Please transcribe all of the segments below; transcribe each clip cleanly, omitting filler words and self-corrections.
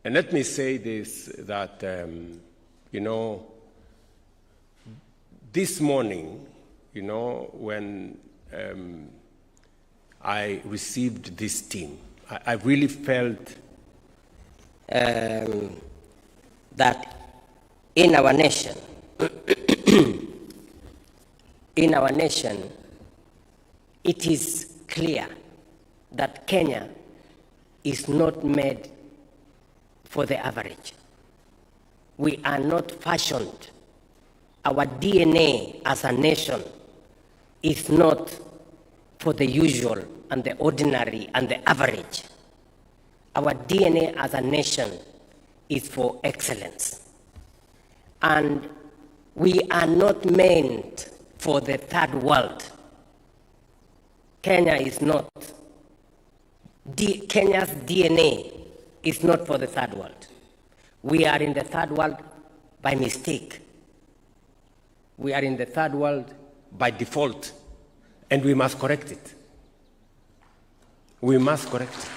And let me say this, that, this morning, when I received this team, I really felt that in our nation, it is clear that Kenya is not made for the average. We are not fashioned. Our DNA as a nation is not for the usual and the ordinary and the average. Our DNA as a nation is for excellence. And we are not meant for the third world. Kenya is not. Kenya's DNA is not for the third world. We are in the third world by mistake. We are in the third world by default, and we must correct it. We must correct it.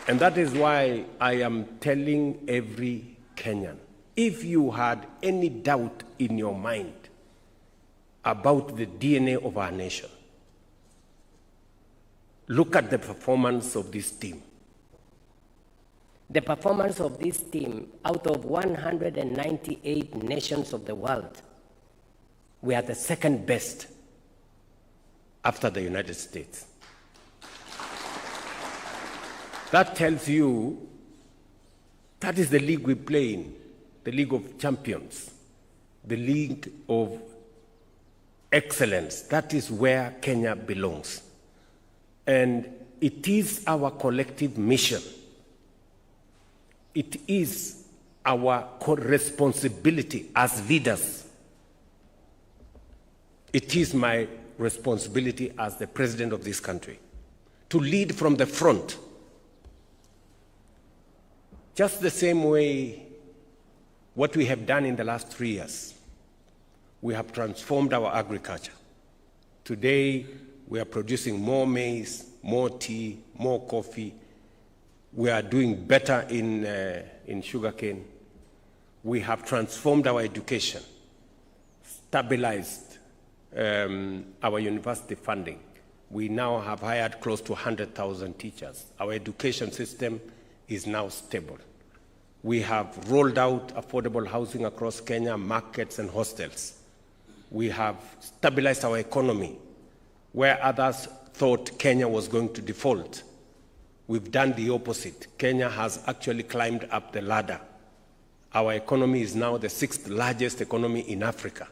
And that is why I am telling every Kenyan, if you had any doubt in your mind about the DNA of our nation, look at the performance of this team. The performance of this team, out of 198 nations of the world, we are the second best after the United States. That tells you that is the league we play in, the League of Champions, the League of Excellence. That is where Kenya belongs. And it is our collective mission. It is our responsibility as leaders. It is my responsibility as the president of this country to lead from the front. Just the same way what we have done in the last 3 years. We have transformed our agriculture. Today, we are producing more maize, more tea, more coffee. We are doing better in sugarcane. We have transformed our education, stabilized our university funding. We now have hired close to 100,000 teachers. Our education system is now stable. We have rolled out affordable housing across Kenya, markets and hostels. We have stabilized our economy. Where others thought Kenya was going to default, we've done the opposite. Kenya has actually climbed up the ladder. Our economy is now the 6th largest economy in Africa.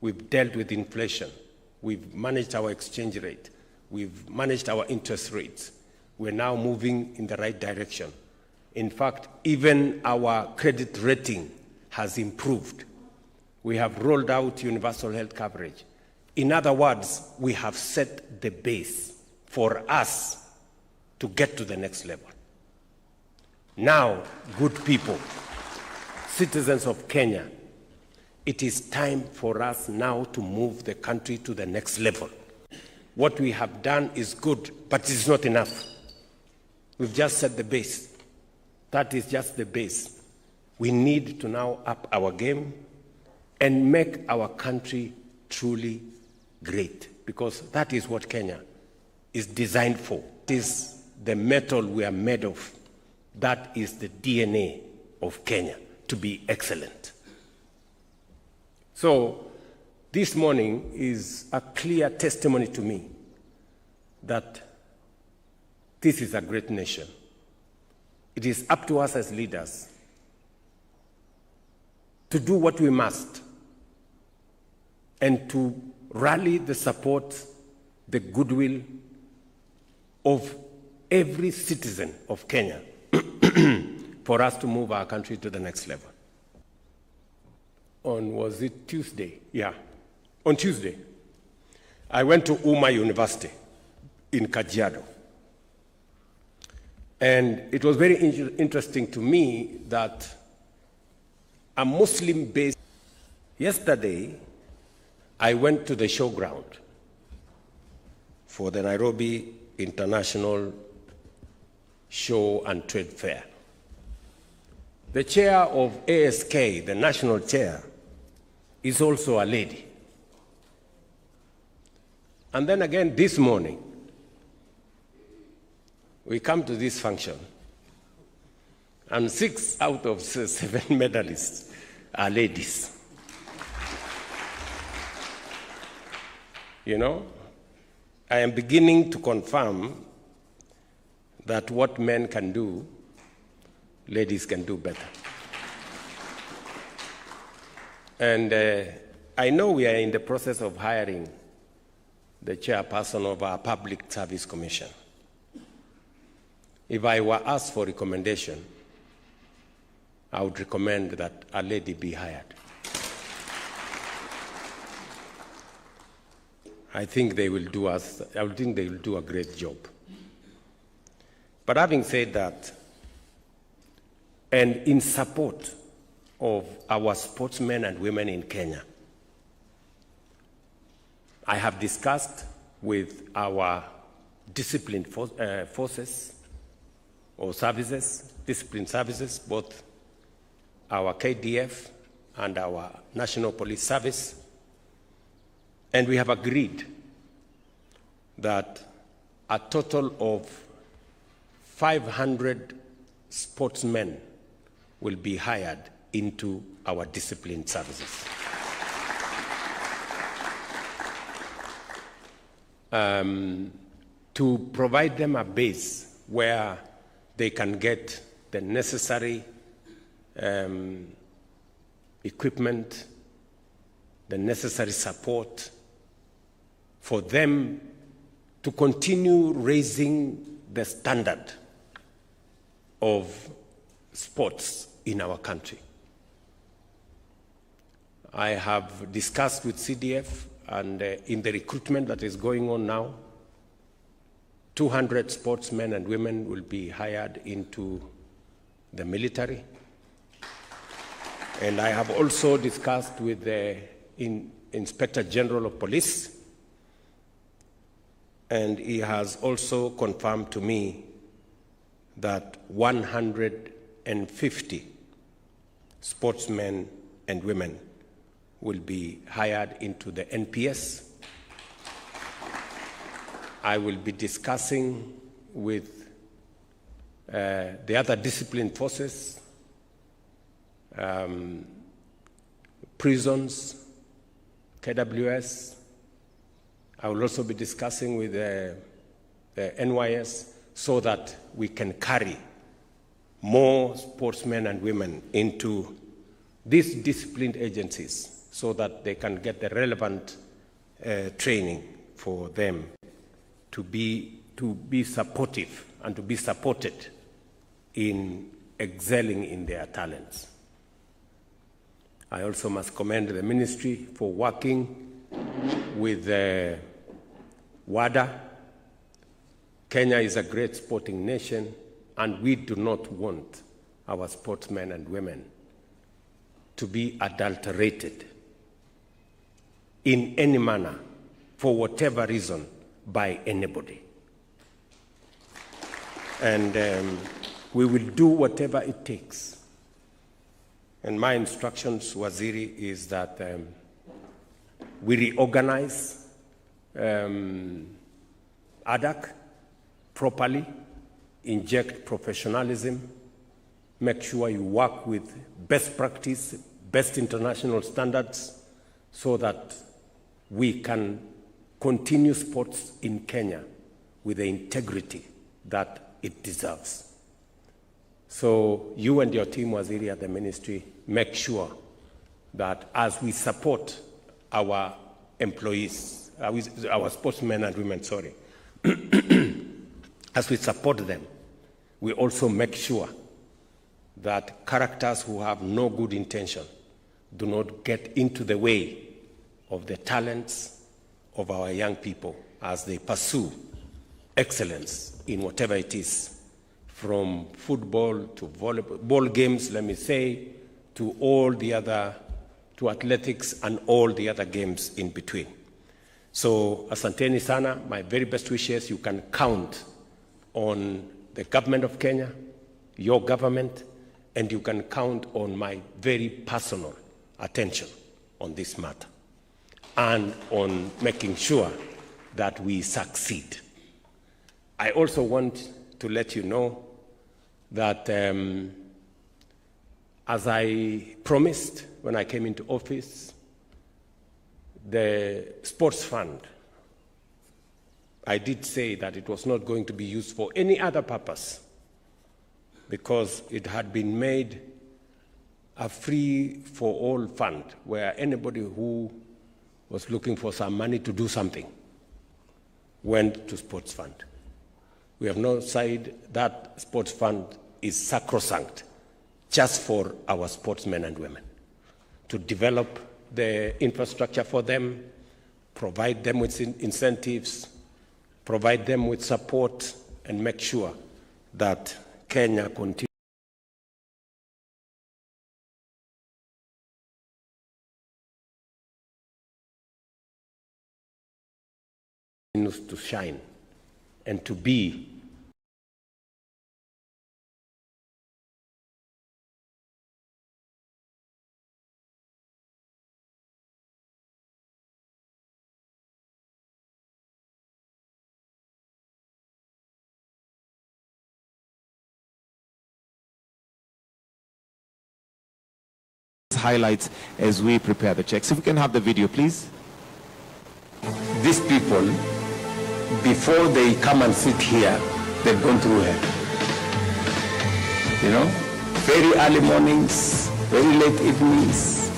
We've dealt with inflation. We've managed our exchange rate. We've managed our interest rates. We're now moving in the right direction. In fact, even our credit rating has improved. We have rolled out universal health coverage. In other words, we have set the base for us to get to the next level. Now, good people, citizens of Kenya, it is time for us now to move the country to the next level. What we have done is good, but it is not enough. We've just set the base. That is just the base. We need to now up our game and make our country truly great, because that is what Kenya is designed for. It is the metal we are made of. That is the DNA of Kenya, to be excellent. So this morning is a clear testimony to me that this is a great nation. It is up to us as leaders to do what we must and to rally the support, the goodwill of every citizen of Kenya for us to move our country to the next level. Was it Tuesday? Yeah. On Tuesday, I went to Uma University in Kajiado. And it was very interesting to me that a Muslim-based... Yesterday, I went to the showground for the Nairobi International Show and Trade Fair. The chair of ASK, the national chair, is also a lady. And then again this morning, we come to this function, and 6 out of 7 medalists are ladies. You know, I am beginning to confirm that what men can do, ladies can do better. And I know we are in the process of hiring the chairperson of our Public Service Commission. If I were asked for recommendation, I would recommend that a lady be hired. I think they will do a great job. But having said that, and in support of our sportsmen and women in Kenya, I have discussed with our disciplined forces or services, disciplined services, both our KDF and our National Police Service, and we have agreed that a total of 500 sportsmen will be hired into our disciplined services. To provide them a base where they can get the necessary equipment, the necessary support for them to continue raising the standard of sports in our country. I have discussed with CDF, and in the recruitment that is going on now, 200 sportsmen and women will be hired into the military. And I have also discussed with the Inspector General of Police, and he has also confirmed to me that 150 sportsmen and women will be hired into the NPS. I will be discussing with the other disciplined forces, prisons, KWS. I will also be discussing with the NYS so that we can carry more sportsmen and women into these disciplined agencies so that they can get the relevant training for them to be supportive and to be supported in excelling in their talents. I also must commend the ministry for working with WADA. Kenya is a great sporting nation, and we do not want our sportsmen and women to be adulterated in any manner, for whatever reason, by anybody. And we will do whatever it takes. And my instructions, Waziri, is that we reorganize ADAC properly, inject professionalism, make sure you work with best practice, best international standards, so that we can continue sports in Kenya with the integrity that it deserves. So you and your team, Waziri, at the ministry, make sure that as we support our employees, our sportsmen and women, as we support them, we also make sure that characters who have no good intention do not get into the way of the talents of our young people as they pursue excellence in whatever it is, from football to volleyball, ball games, let me say, to all the other, to athletics and all the other games in between. So, asanteni sana, my very best wishes. You can count on the government of Kenya, your government, and you can count on my very personal attention on this matter and on making sure that we succeed. I also want to let you know that as I promised when I came into office, the sports fund, I did say that it was not going to be used for any other purpose because it had been made a free-for-all fund where anybody who was looking for some money to do something went to sports fund. We have now said that sports fund is sacrosanct just for our sportsmen and women, to develop the infrastructure for them, provide them with incentives, provide them with support, and make sure that Kenya continues to shine and to be highlights as we prepare the checks. If we can have the video, please. these people, before they come and sit here, they've gone through hell. You know, very early mornings, very late evenings,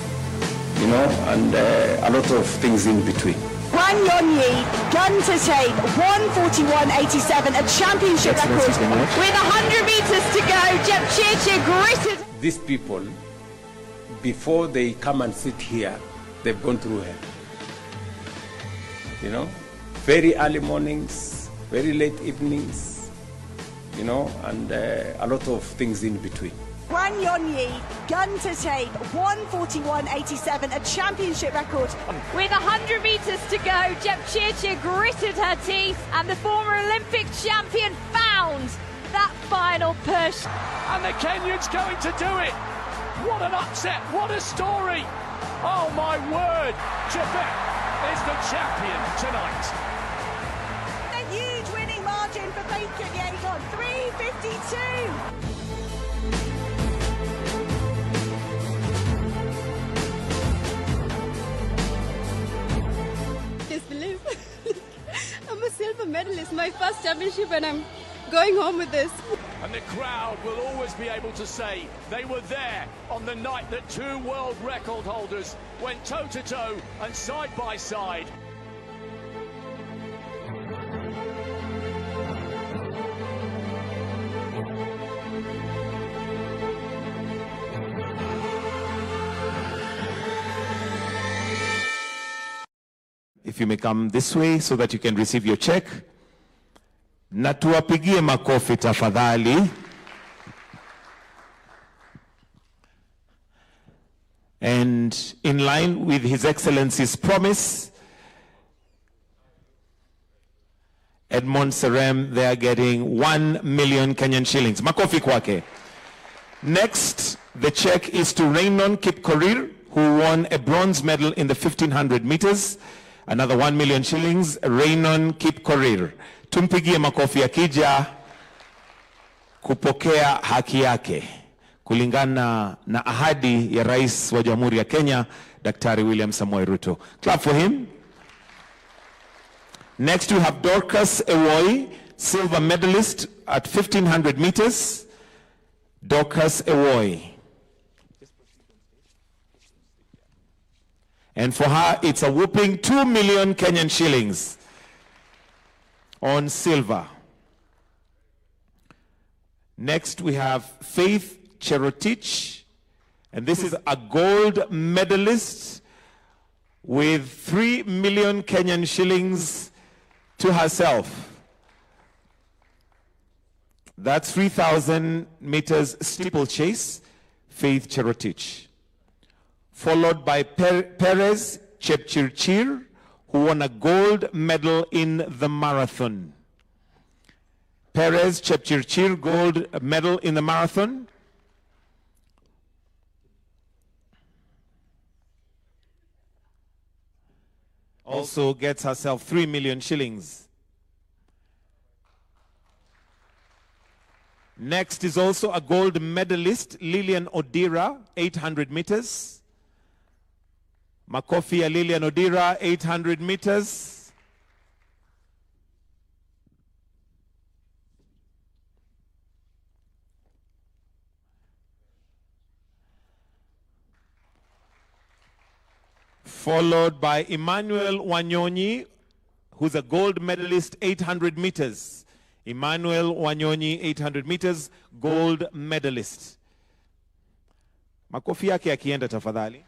you know, and a lot of things in between. Wanyonyi, gun to tape, 1:41.87, a championship record. With 100 meters to go, Jepchirchir gritted. These people, before they come and sit here, they've gone through hell. You know, very early mornings, very late evenings, you know, and a lot of things in between. Wanyonyi, gun to tape, 1:41.87, a championship record. With 100 meters to go, Jepchirchir gritted her teeth and the former Olympic champion found that final push. And the Kenyans going to do it. What an upset, what a story. Oh my word, Chebet is the champion tonight. A huge winning margin for Faith Kipyegon, 3:52. Disbelief. I'm a silver medalist, my first championship, and I'm going home with this. And the crowd will always be able to say they were there on the night that two world record holders went toe-to-toe and side by side. If you may come this way so that you can receive your check. Na tuwapigie makofi tafadhali. And in line with His Excellency's promise, Edmond Serem, they are getting 1 million Kenyan shillings. Makofi kwake. Next, the check is to Raynon Kipkorir, who won a bronze medal in the 1500 meters. Another 1 million shillings, Raynon Kipkorir. Tumpigie makofi akija kupokea haki yake kulingana na ahadi ya Rais wa Jamhuri ya Kenya, Daktari William Samoei Ruto. Clap for him. Next we have Dorcas Ewoy, silver medalist at 1500 meters. Dorcas Ewoy. And for her, it's a whooping 2 million Kenyan shillings on silver. Next, we have Faith Cherotich, and this is a gold medalist with 3 million Kenyan shillings to herself. That's 3,000 meters steeplechase, Faith Cherotich. Followed by Perez Chepchirchir, who won a gold medal in the marathon. Perez Chepchirchir, gold medal in the marathon. Also gets herself 3 million shillings. Next is also a gold medalist, Lillian Odira, 800 meters. Makofi Lillian Odira, 800 meters. Followed by Emmanuel Wanyonyi, who's a gold medalist, 800 meters. Emmanuel Wanyonyi, 800 meters, gold medalist. Makofi yake akienda tafadhali.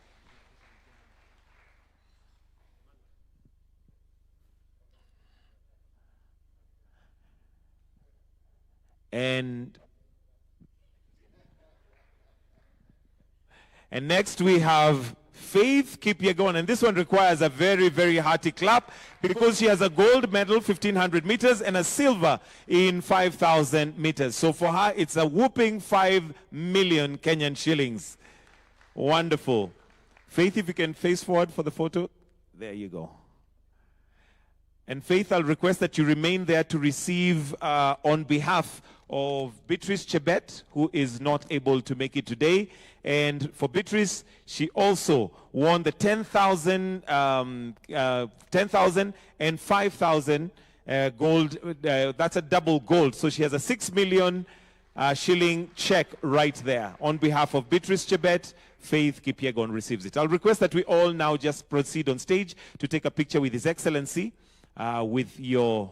And next we have Faith Kipyegon, and this one requires a very, very hearty clap because she has a gold medal, 1,500 meters, and a silver in 5,000 meters. So for her, it's a whooping 5 million Kenyan shillings. Wonderful. Faith, if you can face forward for the photo. There you go. And Faith, I'll request that you remain there to receive on behalf of Beatrice Chebet, who is not able to make it today. And for Beatrice, she also won the 10,000 and 5,000 gold. That's a double gold. So she has a 6 million shilling check right there. On behalf of Beatrice Chebet, Faith Kipyegon receives it. I'll request that we all now just proceed on stage to take a picture with His Excellency, with your...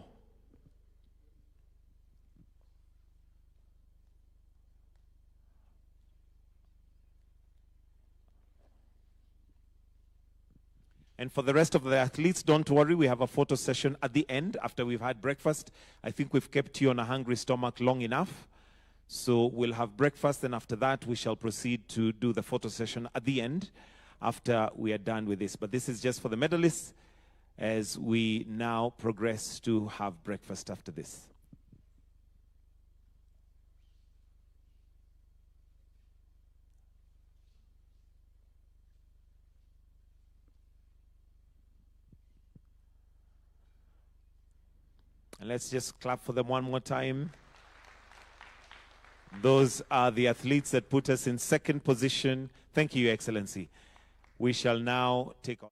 And for the rest of the athletes, don't worry, we have a photo session at the end after we've had breakfast. I think we've kept you on a hungry stomach long enough. So we'll have breakfast, and after that, we shall proceed to do the photo session at the end after we are done with this. But this is just for the medalists as we now progress to have breakfast after this. And let's just clap for them one more time. Those are the athletes that put us in second position. Thank you, Your Excellency. We shall now take on.